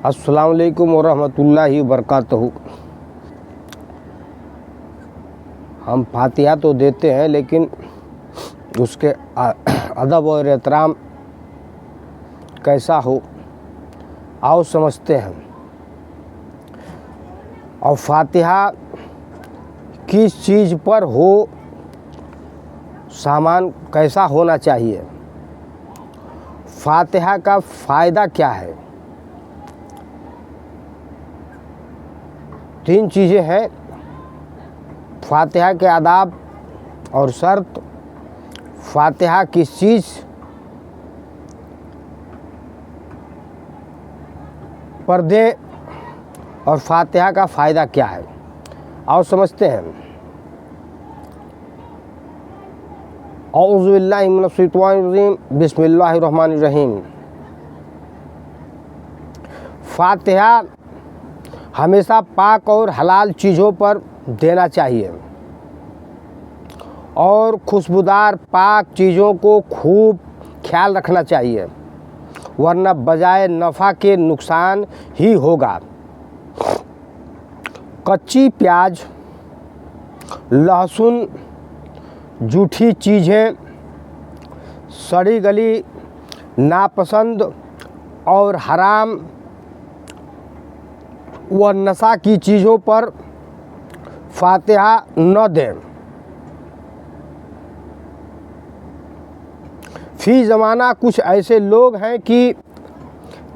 अस्सलाम वालेकुम वरहमतुल्लाहि वबरकातुहू। हम फातिहा तो देते हैं लेकिन उसके अदब और एहतराम कैसा हो आओ समझते हैं। और फातिहा किस चीज़ पर हो, सामान कैसा होना चाहिए, फातिहा का फ़ायदा क्या है। तीन चीज़ें हैं फातिहा के आदाब और शर्त, फातिहा किस चीज़ पर दें और फातिहा का फ़ायदा क्या है। आओ समझते हैं। औज़ु बिल्लाहि मिनश शैतानिर रजीम, बिस्मिल्लाहिर रहमानिर रहीम। फातिहा हमेशा पाक और हलाल चीज़ों पर देना चाहिए और खुशबूदार पाक चीज़ों को खूब ख्याल रखना चाहिए, वरना बजाय नफ़ा के नुकसान ही होगा। कच्ची प्याज, लहसुन, जूठी चीज़ें, सड़ी गली, नापसंद और हराम व नशा की चीज़ों पर फातिहा न दें। फी ज़माना कुछ ऐसे लोग हैं कि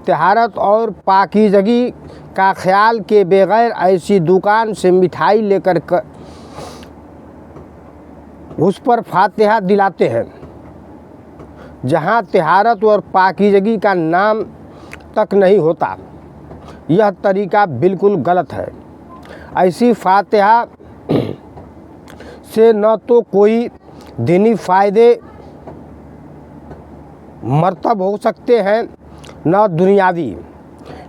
तहारत और पाकीज़गी का ख्याल के बगैर ऐसी दुकान से मिठाई लेकर उस पर फातिहा दिलाते हैं जहां तहारत और पाकीज़गी का नाम तक नहीं होता। यह तरीका बिल्कुल गलत है। ऐसी फातिहा से न तो कोई दीनी फ़ायदे मरतब हो सकते हैं न दुनियावी।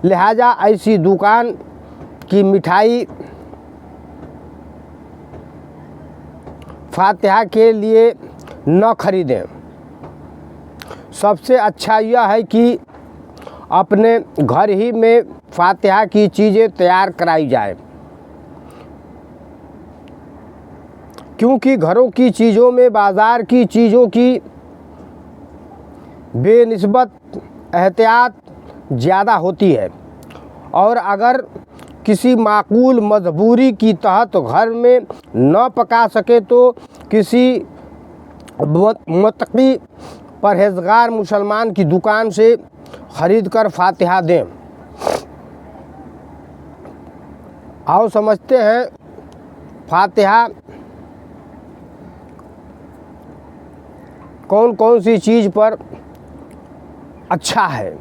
लिहाजा ऐसी दुकान की मिठाई फातिहा के लिए न खरीदें। सबसे अच्छा यह है कि अपने घर ही में फातिहा की चीज़ें तैयार कराई जाए, क्योंकि घरों की चीज़ों में बाज़ार की चीज़ों की बेनिस्बत एहतियात ज़्यादा होती है और अगर किसी माकूल मजबूरी की तहत घर में न पका सके तो किसी मुत्तकी परहेज़गार मुसलमान की दुकान से ख़रीद कर फातिहा दें। आओ समझते हैं फातिहा कौन कौन सी चीज़ पर अच्छा है,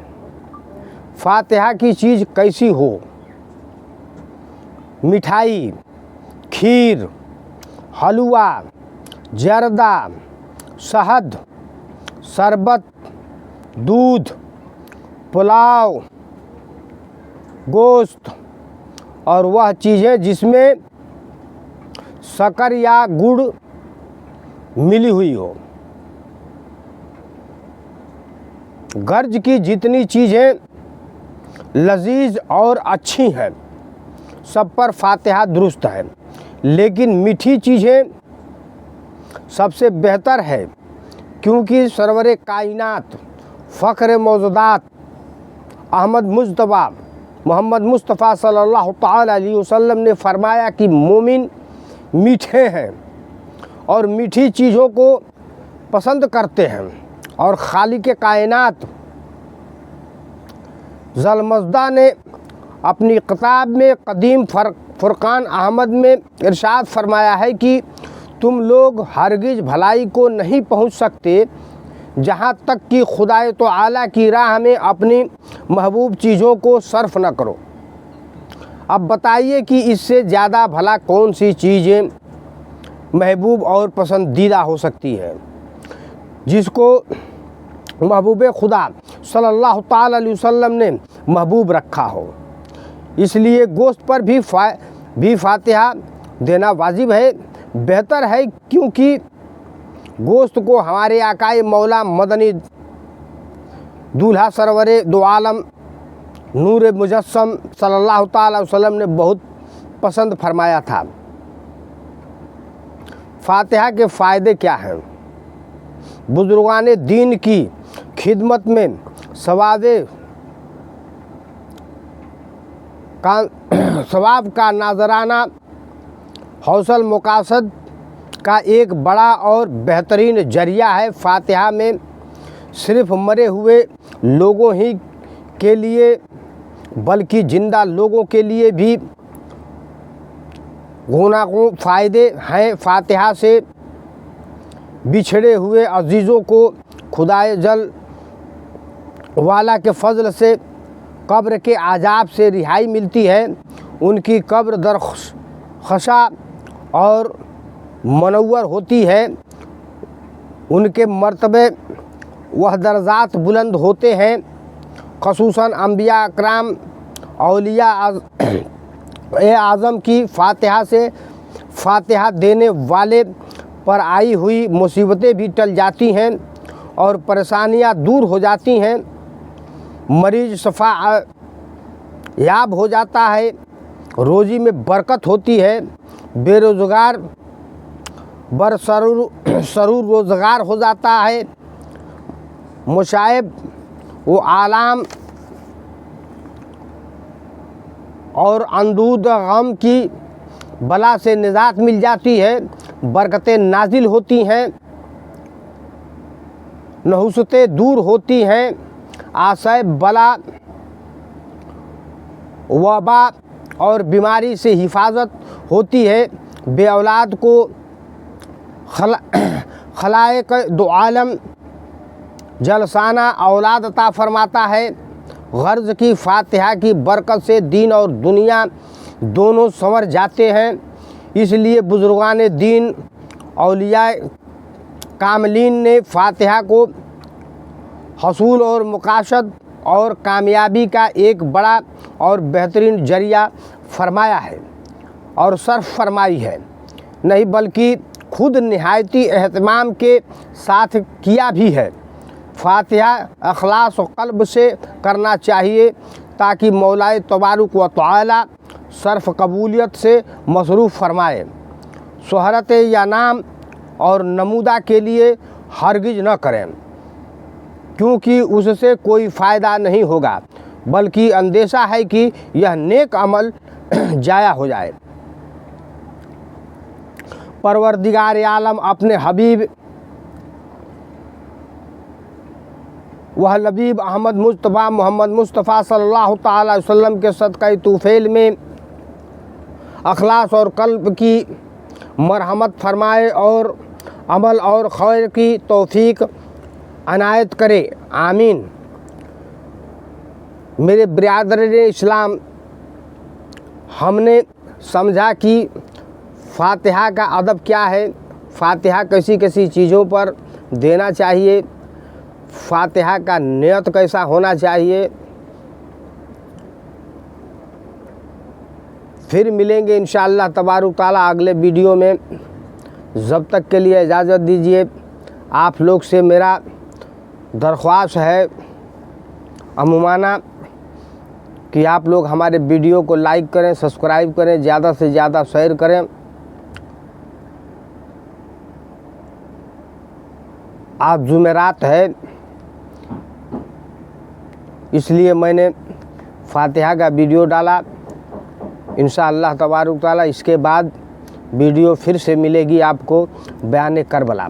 फातिहा की चीज़ कैसी हो। मिठाई, खीर, हलवा, जर्दा, शहद, शरबत, दूध, पुलाव, गोश्त और वह चीज़ें जिसमें शक्कर या गुड़ मिली हुई हो। गर्ज की जितनी चीज़ें लजीज और अच्छी हैं सब पर फातिहा दुरुस्त है, लेकिन मीठी चीज़ें सबसे बेहतर है, क्योंकि सरवरे कायनात फ़ख्र मौजूदात अहमद मुज्तबा मोहम्मद मुस्तफ़ा सल्लल्लाहु तआला अलैहि वसल्लम ने फरमाया कि मोमिन मीठे हैं और मीठी चीज़ों को पसंद करते हैं। और खालिक कायनात ज़लमज़दा ने अपनी किताब में कदीम फ़ुरक़ान अहमद में इरशाद फरमाया है कि तुम लोग हरगिज़ भलाई को नहीं पहुँच सकते जहाँ तक कि खुदाए तो आला की राह में अपनी महबूब चीज़ों को सर्फ न करो। अब बताइए कि इससे ज़्यादा भला कौन सी चीज़ें महबूब और पसंदीदा हो सकती है, जिसको महबूब खुदा सल्लल्लाहु ताला अलैहि वसल्लम ने महबूब रखा हो। इसलिए गोश्त पर भी फातिहा देना वाजिब है, बेहतर है, क्योंकि गोश्त को हमारे आकाए मौला मदनी दूल्हा सरवरे दो आलम नूर मुजस्सम सल्लल्लाहु ताला अलैहि वसल्लम ने बहुत पसंद फरमाया था। फातिहा के फ़ायदे क्या हैं? बुजुर्गान दीन की खिदमत में सवाब का नाजराना हौसल मुकासद का एक बड़ा और बेहतरीन जरिया है। फातिहा में सिर्फ़ मरे हुए लोगों ही के लिए बल्कि ज़िंदा लोगों के लिए भी गुनागुन फ़ायदे हैं। फातिहा से बिछड़े हुए अजीज़ों को खुदाए जल वाला के फजल से कब्र के आज़ाब से रिहाई मिलती है। उनकी कब्र दरख़शा और मनव्वर होती है। उनके मर्तबे वह दर्जात बुलंद होते हैं। ख़ुसूसन अम्बिया अकराम औलिया आज़म की फातिहा देने वाले पर आई हुई मुसीबतें भी टल जाती हैं और परेशानियां दूर हो जाती हैं। मरीज शफा याब हो जाता है, रोज़ी में बरकत होती है, बेरोज़गार सरूर रोज़गार हो जाता है, मुशाइब व आलाम और अंदूद गम की बला से निजात मिल जाती है, बरकतें नाजिल होती हैं, नहुसतें दूर होती हैं, आशय बला वबा और बीमारी से हिफाजत होती है। बे औलाद को खलाएक दो आलम जलसाना औलाद अता फरमाता है। गर्ज की फातिहा की बरकत से दीन और दुनिया दोनों संवर जाते हैं। इसलिए बुजुर्गान दीन औलिया कामलीन ने फातिहा को हसूल और मुकासद और कामयाबी का एक बड़ा और बेहतरीन जरिया फरमाया है और सर्फ फरमाई है, नहीं बल्कि खुद निहायती एहतमाम के साथ किया भी है। फातिहा अखलास व क़ल्ब से करना चाहिए ताकि मौलाए तबारुक व तआला सर्फ कबूलियत से मसरूफ़ फरमाए। शोहरत या नाम और नमूदा के लिए हरगिज़ न करें, क्योंकि उससे कोई फ़ायदा नहीं होगा, बल्कि अंदेशा है कि यह नेक अमल जाया हो जाए। परवरदिगार आलम अपने हबीब वह लबीब अहमद मुस्तफ़ा मोहम्मद मुस्तफ़ा सल्लल्लाहु ताला अलैहि वसल्लम के सदक़े तूफ़ैल में अखलास और क़ल्ब की मरहमत फरमाए और अमल और खैर की तौफ़ीक अनायत करे। आमीन। मेरे बिरादरीन इस्लाम, हमने समझा कि फातिहा का अदब क्या है, फातिहा कैसी कैसी चीज़ों पर देना चाहिए, फातिहा का नियत कैसा होना चाहिए। फिर मिलेंगे इंशाअल्लाह तबारुक ताला अगले वीडियो में। जब तक के लिए इजाज़त दीजिए। आप लोग से मेरा दरख्वास्त है अमूमाना कि आप लोग हमारे वीडियो को लाइक करें, सब्सक्राइब करें, ज़्यादा से ज़्यादा शेयर करें। आज जुमेरात है, इसलिए मैंने फातिहा का वीडियो डाला। इंशाअल्लाह तबारुक ताला इसके बाद वीडियो फिर से मिलेगी आपको बयान करबला।